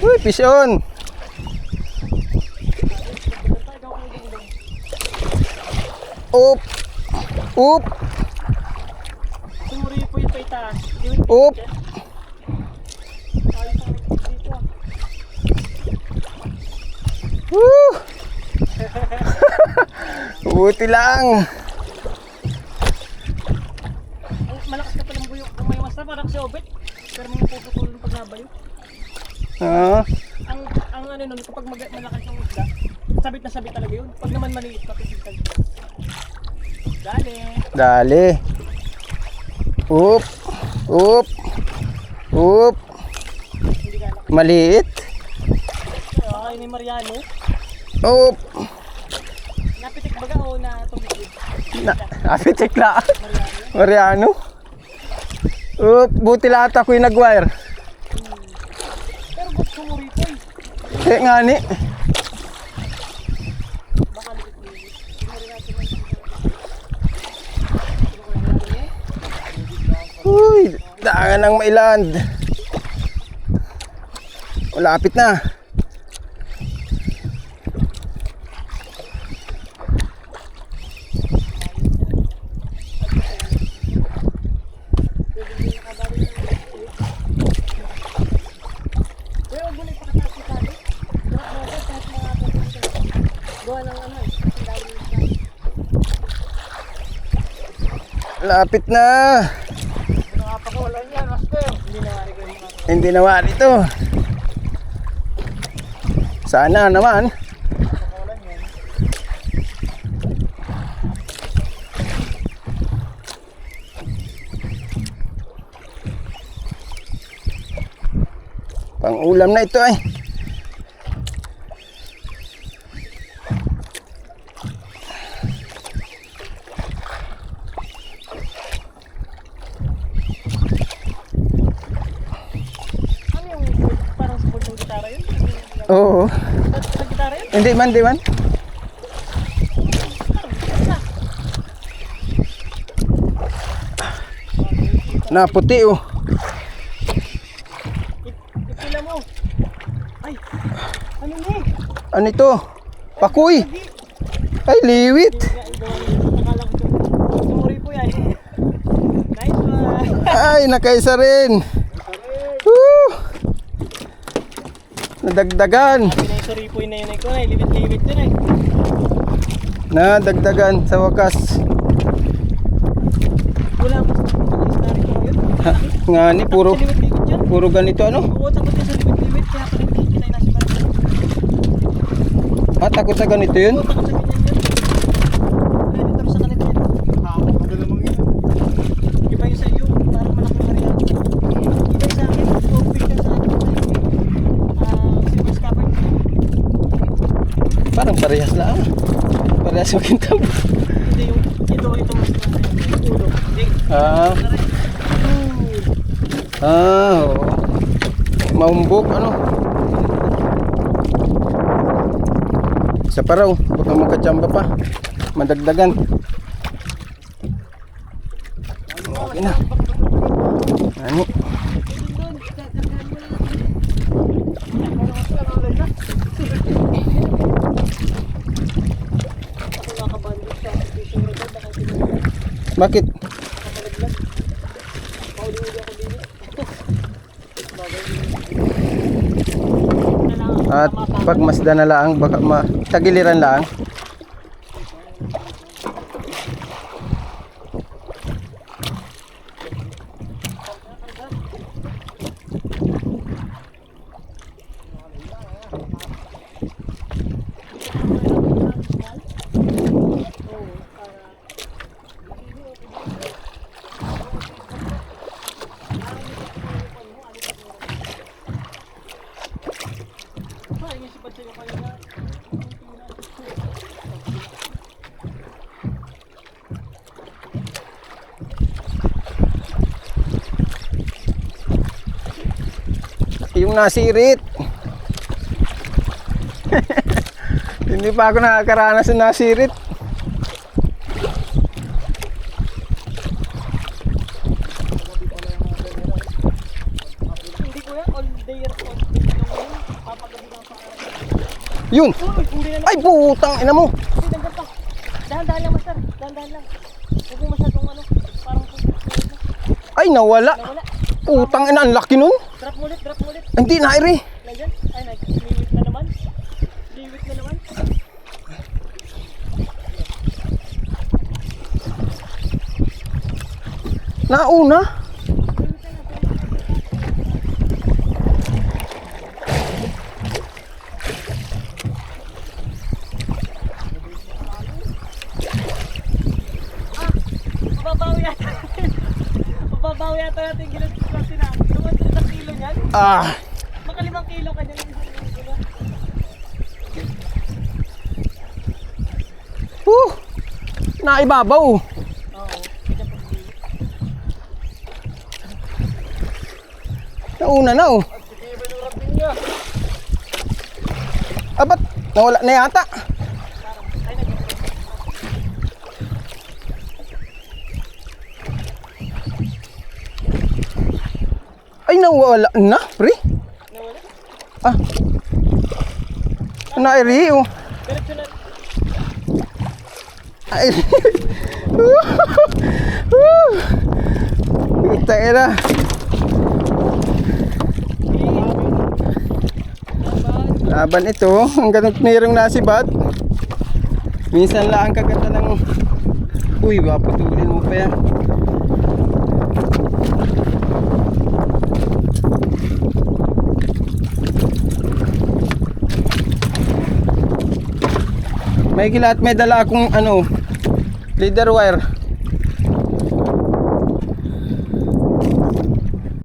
Uy, fish on. Up. Up. Sumuri po yung itaas. Up. Woo! Buti lang. Malakas ka palang buyok. Kung may masta parang si Obet. Pero may puputulong pag nabayo. Ah, Ang ano nun, kapag malakas yung isda, sabit na sabit talaga yun. Pag naman maliit, papisigtag. Dali. dali. Up. Up. Up. Hindi ka anak. Maliit. Ay, ni Mariano. Up. Napitik baga o na tumigil? Apitik na. Mariano. Mariano. Up. Buti lahat ako yung nag-wire. Pero ba't sumuri po eh? Eh nga ni. Baka likit-likit. Sumuri natin lang. Uy, daangan ng mailand. Malapit na. Pero huwag mo na ipakataas si Kali. Kahit mga gawa ng ano eh. Ang dami ng isda. Malapit na. Nakapakawalan yan, Master. Hindi nawari ko yung mga Hindi nawari to. Sana naman. napakawalan yan. Pang ulam na ito ay. Ano yung parang support ng gitara yun? Oo. Sa gitara yun? Hindi man, di man. Naputi oh. Ipila mo. Ay, ano ni? Ano ito? Pakuy. Ay, liwit. Nakala ko sumuri po yan. Nice one. Ay, nakaisa rin. Woo! Nadagdagan. Sabi na yung suripoy na yun ay ko na, limit-limit yun eh. Nadagdagan sa wakas. Wala mo sa isda rin ko yun. Ha, nga ni, puro, Sa limit-limit yun. puro ganito ano? Oo, takot yun sa limit-limit. Kaya pa rin kinay nasa parang. Ha, takot sa ganito yun? Oo, takot sa ganyan yun. Editor sa kanila yun. Magalamang yun. Iba yung sa iyo, parang malaking variant. Iba yung sa akin, tubig ka sa akin. Silver scapper. Parang parehas lang. Parehas yung kintab. Hindi yung ito mas yung ulo. Hindi. Ah, oo. Maumbok, ano? Isa pa raw, baka magkatsamba pa. Madagdagan. Okay na. Ano? Bakit? At pag masda na lang, baka tagiliran lang. Yung nasirit. Hindi pa ako nakakaranas ng nasirit. Hindi ko yan, all day lang yun. Yun. Uy, huli na Ay, putang ina mo. Uy, nandiyan pa. Dahan-dahan lang, master. Dahan-dahan lang. Huwag mo masyadong ano. Parang Ay, nawala. nawala. Putang ina, ang laki nun. Drop mo ulit, drop mo ulit. Hindi na, Iri. Nandiyan. Ay, liwit na naman. Liwit na naman. Nauna. Mababawi yata natin. Mababawi yata natin yung ginagawa natin na. Lumunod na kilo niyan. Ah, Maka 5 kilo ka dyan. Diba? naibabaw. Oo. Nauna na, oh. Ah, ba't nawala na yata? Ay, nawala na, Ri. Nawala? Ah. Na, Ri, oh. Diretso na. Ay. Kita na. Laban ito, ang ganun nirong nasibat. Minsan lang kaganda ng... Uy, waputulin mo pa yan. May kilat, may dala akong ano, leader wire.